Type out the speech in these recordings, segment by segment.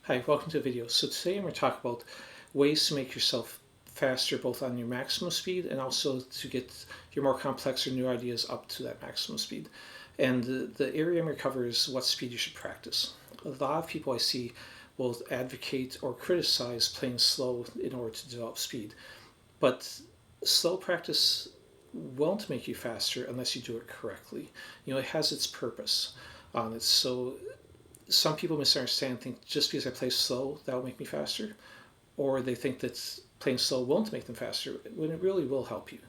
Hi, welcome to the video. So today I'm going to talk about ways to make yourself faster both on your maximum speed and also to get your more complex or new ideas up to that maximum speed. And the area I'm going to cover is what speed you should practice. A lot of people I see will advocate or criticize playing slow in order to develop speed. But slow practice won't make you faster unless you do it correctly. It has its purpose. It's so some people misunderstand and think just because I play slow that will make me faster, or they think that playing slow won't make them faster when it really will help you,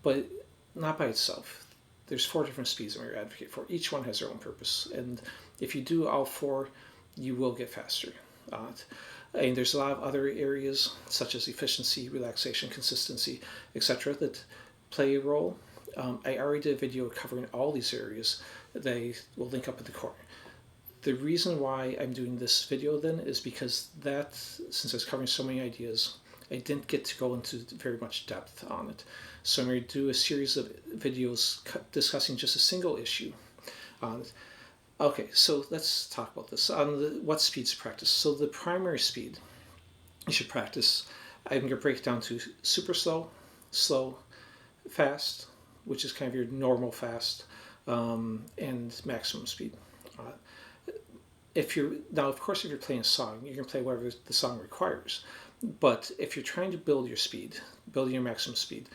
but not by itself. There's four different speeds I'm going to advocate for. Each one has their own purpose, and if you do all four, you will get faster. And there's a lot of other areas such as efficiency, relaxation, consistency, etc. that play a role. I already did a video covering all these areas. They will link up in the corner. The reason why I'm doing this video then is because since I was covering so many ideas, I didn't get to go into very much depth on it. So I'm going to do a series of videos discussing just a single issue on it. Okay, so let's talk about this. What speeds to practice. So the primary speed you should practice, I'm going to break it down to super slow, slow, fast, which is kind of your normal fast, and maximum speed. Of course, if you're playing a song, you can play whatever the song requires. But if you're trying to build your speed, building your maximum speed,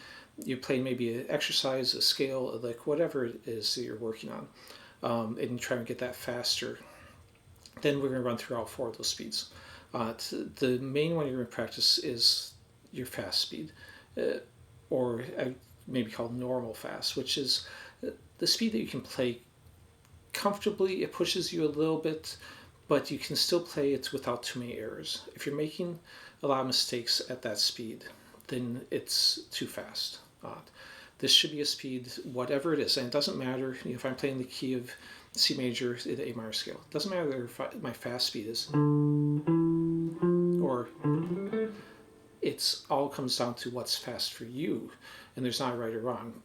you're playing maybe an exercise, a scale, like whatever it is that you're working on, and you try to get that faster, then we're going to run through all four of those speeds. The main one you're going to practice is your fast speed, or maybe called normal fast, which is the speed that you can play comfortably. It pushes you a little bit, but you can still play it without too many errors. If you're making a lot of mistakes at that speed, then it's too fast. This should be a speed, whatever it is, and it doesn't matter if I'm playing the key of C major in the A minor scale. It doesn't matter if my fast speed is, or it's all comes down to what's fast for you, and there's not right or wrong.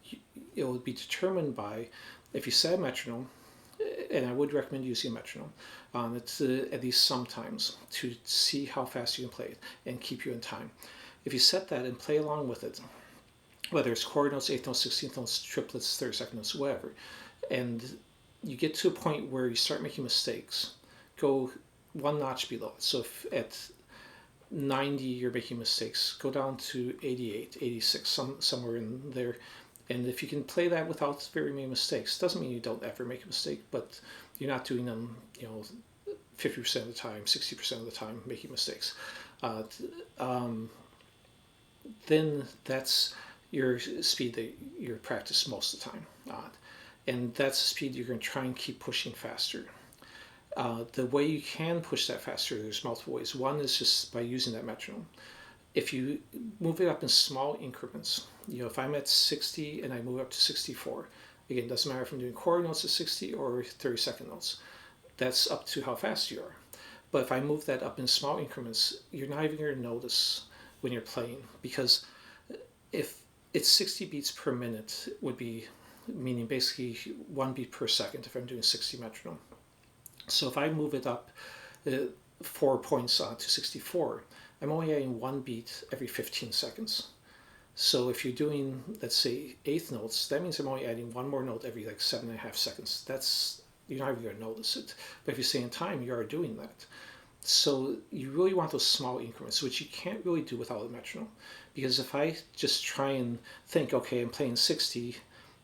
It will be determined by if you set a metronome, and I would recommend using a metronome. It's at least sometimes to see how fast you can play it and keep you in time. If you set that and play along with it, whether it's chord notes, eighth notes, 16th notes, triplets, 32nd notes, whatever, and you get to a point where you start making mistakes, go one notch below it. So if at 90 you're making mistakes, go down to 88, 86, somewhere in there. And if you can play that without very many mistakes, doesn't mean you don't ever make a mistake, but you're not doing them, 50% of the time, 60% of the time, making mistakes. Then that's your speed that you're practice most of the time. And that's the speed you're going to try and keep pushing faster. The way you can push that faster, there's multiple ways. One is just by using that metronome. If you move it up in small increments, if I'm at 60 and I move up to 64, again, it doesn't matter if I'm doing chord notes at 60 or 32nd notes. That's up to how fast you are. But if I move that up in small increments, you're not even going to notice when you're playing, because if it's 60 beats per minute, would be meaning basically 1 beat per second if I'm doing 60 metronome. So if I move it up 4 points to 64, I'm only adding 1 beat every 15 seconds. So if you're doing, let's say, eighth notes, that means I'm only adding one more note every 7.5 seconds. You're not even going to notice it. But if you stay in time, you are doing that. So you really want those small increments, which you can't really do without a metronome. Because if I just try and think, okay, I'm playing 60,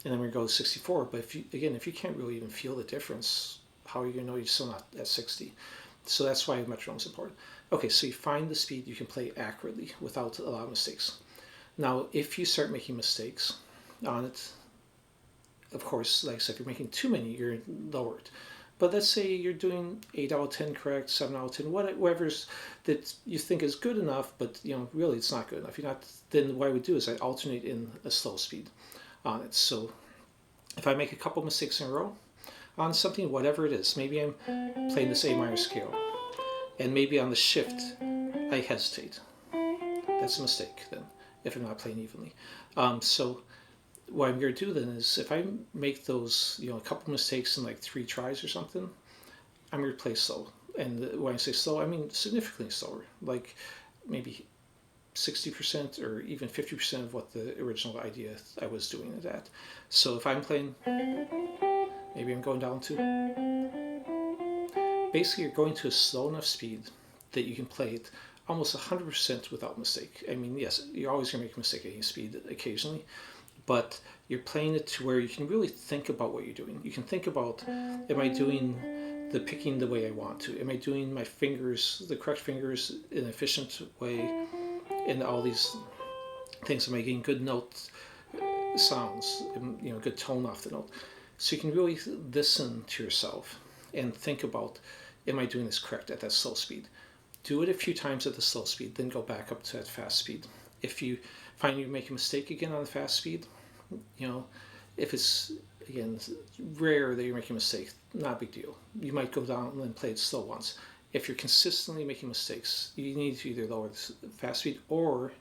and then we're going to go to 64, but if you can't really even feel the difference, how are you going to know you're still not at 60? So that's why a metronome is important. Okay, so you find the speed you can play accurately without a lot of mistakes. Now, if you start making mistakes on it, of course, like I said, if you're making too many, you're lowered. But let's say you're doing 8 out of 10 correct, 7 out of 10, whatever's that you think is good enough, but really it's not good enough. Then what I would do is I alternate in a slow speed on it. So if I make a couple mistakes in a row on something, whatever it is, maybe I'm playing this A minor scale, and maybe on the shift I hesitate. That's a mistake then, if I'm not playing evenly. So what I'm going to do then is, if I make those, a couple mistakes in 3 tries or something, I'm going to play slow. And when I say slow, I mean significantly slower, like maybe 60% or even 50% of what the original idea I was doing it at. So if I'm playing, maybe I'm going down to, basically you're going to a slow enough speed that you can play it almost 100% without mistake. I mean, yes, you're always going to make a mistake at any speed occasionally, but you're playing it to where you can really think about what you're doing. You can think about, am I doing the picking the way I want to? Am I doing my fingers, the correct fingers, in an efficient way? And all these things, am I getting good note sounds, and, good tone off the note? So you can really listen to yourself and think about, am I doing this correct at that slow speed? Do it a few times at the slow speed, then go back up to that fast speed. If you find you make a mistake again on the fast speed, if it's, again, rare that you're making a mistake, not a big deal. You might go down and play it slow once. If you're consistently making mistakes, you need to either lower the fast speed or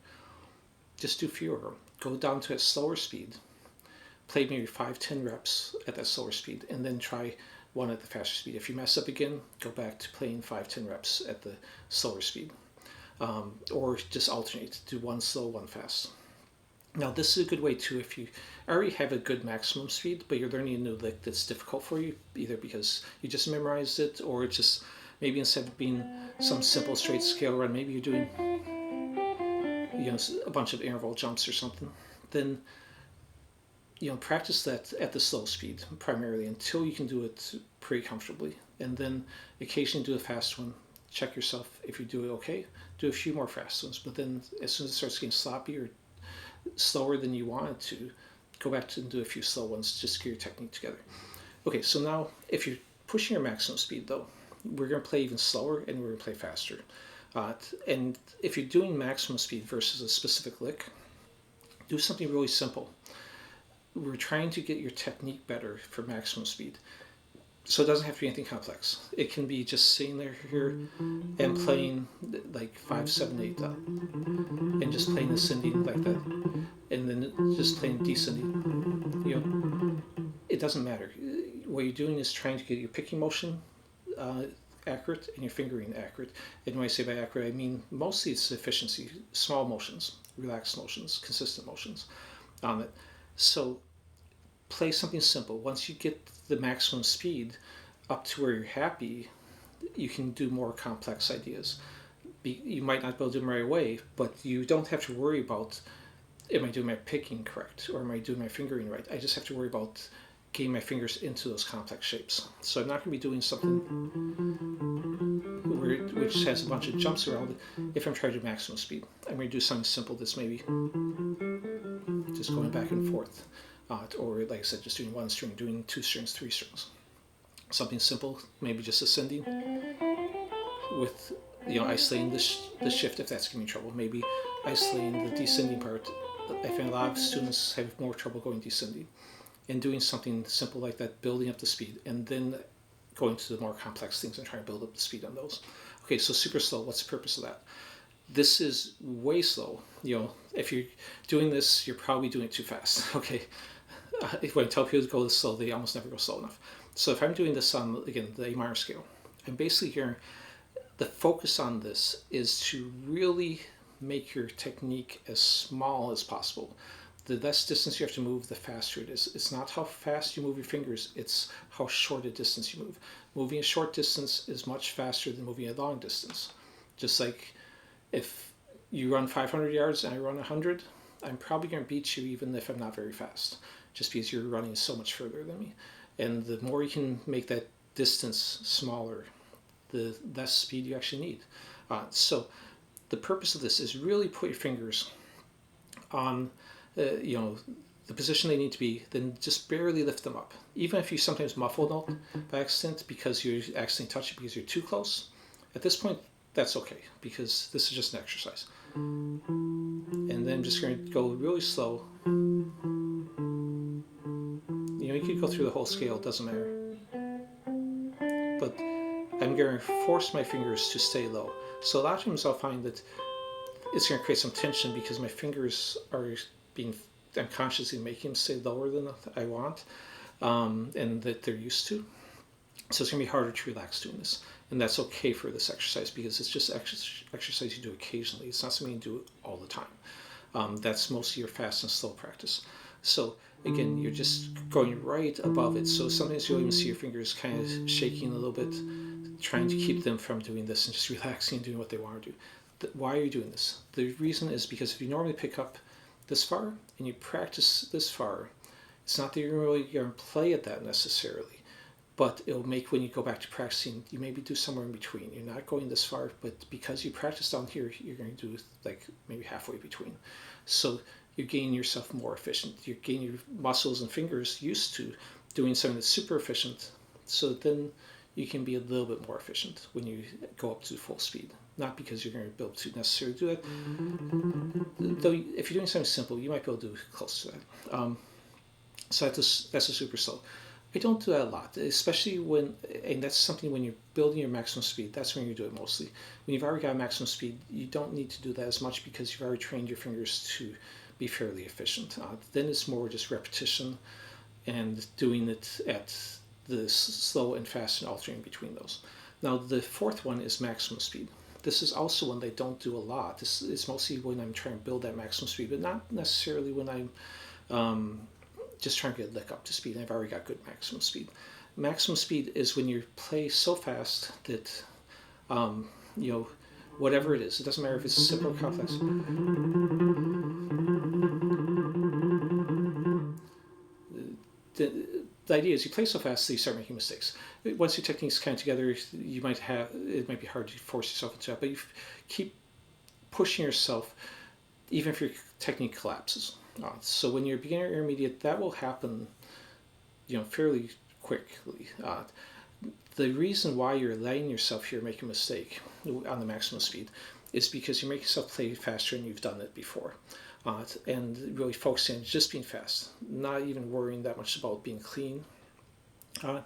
just do fewer. Go down to a slower speed, play maybe 5-10 reps at that slower speed, and then try one at the faster speed. If you mess up again, go back to playing 5-10 reps at the slower speed. Or just alternate, do one slow, one fast. Now this is a good way too if you already have a good maximum speed, but you're learning a new lick that's difficult for you, either because you just memorized it, or it's just maybe instead of being some simple straight scale run, maybe you're doing a bunch of interval jumps or something. Then practice that at the slow speed primarily until you can do it pretty comfortably, and then occasionally do a fast one. Check yourself if you do it okay. Do a few more fast ones, but then as soon as it starts getting sloppy or slower than you wanted to, go back to and do a few slow ones just to get your technique together. Okay, so now if you're pushing your maximum speed though, we're going to play even slower and we're going to play faster. And if you're doing maximum speed versus a specific lick, do something really simple. We're trying to get your technique better for maximum speed. So it doesn't have to be anything complex. It can be just sitting there here and playing like 5, 7, 8 and just playing ascending like that, and then just playing descending. It doesn't matter. What you're doing is trying to get your picking motion accurate and your fingering accurate. And when I say by accurate, I mean mostly it's efficiency, small motions, relaxed motions, consistent motions on it. So play something simple. Once you get the maximum speed up to where you're happy, you can do more complex ideas. You might not be able to do them right away, but you don't have to worry about, am I doing my picking correct or am I doing my fingering right? I just have to worry about getting my fingers into those complex shapes. So I'm not going to be doing something which has a bunch of jumps around it if I'm trying to do maximum speed. I'm going to do something simple that's maybe just going back and forth. Or like I said, just doing one string, doing 2 strings, 3 strings. Something simple, maybe just ascending with isolating the shift if that's giving me trouble. Maybe isolating the descending part. I find a lot of students have more trouble going descending. And doing something simple like that, building up the speed, and then going to the more complex things and trying to build up the speed on those. Okay, so super slow, what's the purpose of that? This is way slow. If you're doing this, you're probably doing it too fast. Okay, when I tell people to go this slow, they almost never go slow enough. So if I'm doing this on, again, the A minor scale, I'm basically here, the focus on this is to really make your technique as small as possible. The less distance you have to move, the faster it is. It's not how fast you move your fingers, it's how short a distance you move. Moving a short distance is much faster than moving a long distance. Just like if you run 500 yards and I run 100, I'm probably going to beat you even if I'm not very fast, just because you're running so much further than me. And the more you can make that distance smaller, the less speed you actually need. So the purpose of this is really put your fingers on the position they need to be, then just barely lift them up. Even if you sometimes muffle note by accident because you accidentally touch it because you're too close, at this point, that's okay, because this is just an exercise. And then I'm just going to go really slow. You could go through the whole scale, it doesn't matter. But I'm going to force my fingers to stay low. So a lot of times I'll find that it's going to create some tension because my fingers are I'm consciously making them stay lower than I want, and that they're used to. So it's going to be harder to relax doing this. And that's okay for this exercise because it's just exercise you do occasionally. It's not something you do all the time. That's mostly your fast and slow practice. So again, you're just going right above it. So sometimes you'll even see your fingers kind of shaking a little bit, trying to keep them from doing this and just relaxing and doing what they want to do. Why are you doing this? The reason is because if you normally pick up this far and you practice this far, it's not that you're really going to play at that necessarily, but it'll make when you go back to practicing, you maybe do somewhere in between. You're not going this far, but because you practice down here, you're going to do like maybe halfway between. So you're getting yourself more efficient. You're getting your muscles and fingers used to doing something that's super efficient. So then you can be a little bit more efficient when you go up to full speed. Not because you're going to be able to necessarily do it. Though if you're doing something simple, you might be able to do close to that. So that's a super slow. I don't do that a lot, especially when, and that's something when you're building your maximum speed, that's when you do it mostly. When you've already got maximum speed, you don't need to do that as much because you've already trained your fingers to be fairly efficient. Then it's more just repetition and doing it at the slow and fast and alternating between those. Now the fourth one is maximum speed. This is also one they don't do a lot. This is mostly when I'm trying to build that maximum speed, but not necessarily when I'm just trying to get a lick up to speed. I've already got good maximum speed. Maximum speed is when you play so fast that, whatever it is, it doesn't matter if it's simple or complex. The idea is you play so fast that you start making mistakes. Once your techniques kind of together, it might be hard to force yourself into that, but you keep pushing yourself, even if your technique collapses. So when you're beginner intermediate, that will happen, fairly quickly. The reason why you're letting yourself here make a mistake on the maximum speed is because you make yourself play faster and you've done it before. And really focusing on just being fast, not even worrying that much about being clean, because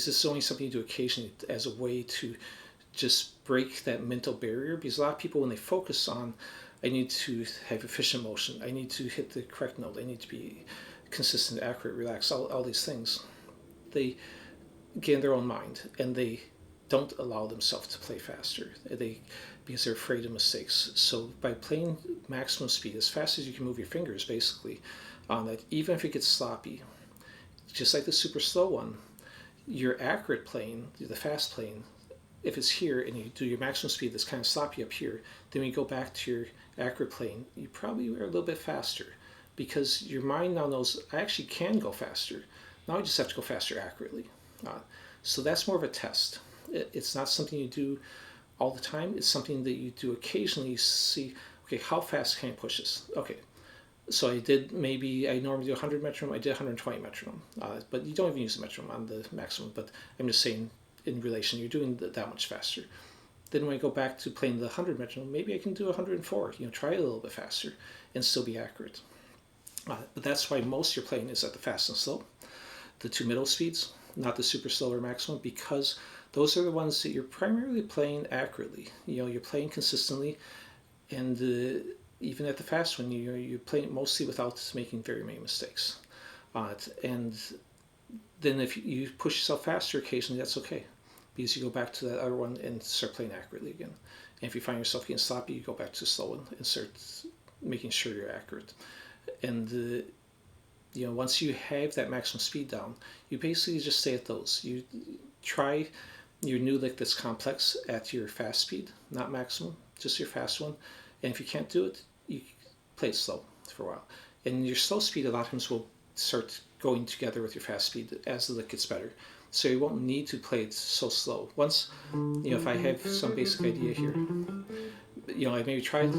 this is only something you do occasionally as a way to just break that mental barrier. Because a lot of people, when they focus on, I need to have efficient motion, I need to hit the correct note, I need to be consistent, accurate, relaxed, all these things, they get in their own mind and they don't allow themselves to play faster. Because they're afraid of mistakes. So by playing maximum speed as fast as you can move your fingers, basically, that even if it gets sloppy, just like the super slow one, your accurate playing, the fast playing, if it's here and you do your maximum speed that's kind of sloppy up here, then when you go back to your accurate playing, you probably are a little bit faster because your mind now knows I actually can go faster. Now I just have to go faster accurately. So that's more of a test. It's not something you do all the time. It's something that you do occasionally. You see, okay, how fast can I push this? Okay, so I normally do 100 metronome, I did 120 metronome, but you don't even use the metronome on the maximum, but I'm just saying in relation, you're doing that much faster. Then when I go back to playing the 100 metronome, maybe I can do 104, try it a little bit faster and still be accurate. But that's why most of your playing is at the fast and slow, the two middle speeds, not the super slow or maximum, because those are the ones that you're primarily playing accurately. You're playing consistently, and even at the fast one, you're playing mostly without making very many mistakes. And then if you push yourself faster occasionally, that's okay, because you go back to that other one and start playing accurately again. And if you find yourself getting sloppy, you go back to the slow one and start making sure you're accurate. And once you have that maximum speed down, you basically just stay at those. You try your new lick that's complex at your fast speed, not maximum, just your fast one. And if you can't do it, you play it slow for a while. And your slow speed a lot of times will start going together with your fast speed as the lick gets better. So you won't need to play it so slow. Once, if I have some basic idea here, I maybe try it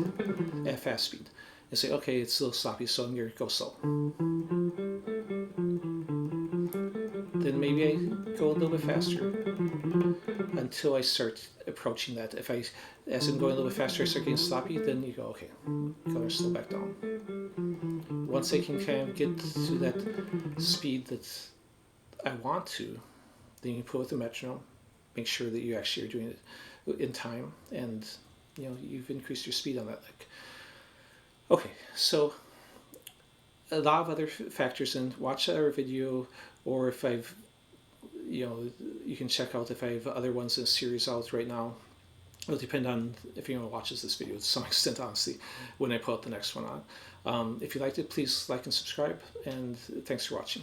at fast speed and say, okay, it's a little sloppy, so I'm going to go slow. Then maybe I go a little bit faster until I start approaching that. As I'm going a little bit faster, I start getting sloppy, then you go, okay, go and slow back down. Once I can kind of get to that speed that I want to, then you can put with the metronome, make sure that you actually are doing it in time, and you've increased your speed on that lick. Okay, so a lot of other factors, and watch our video, or if I've you can check out if I have other ones in a series out right now. It'll depend on if anyone watches this video to some extent, honestly, when I put the next one on. If you liked it, please like and subscribe, and thanks for watching.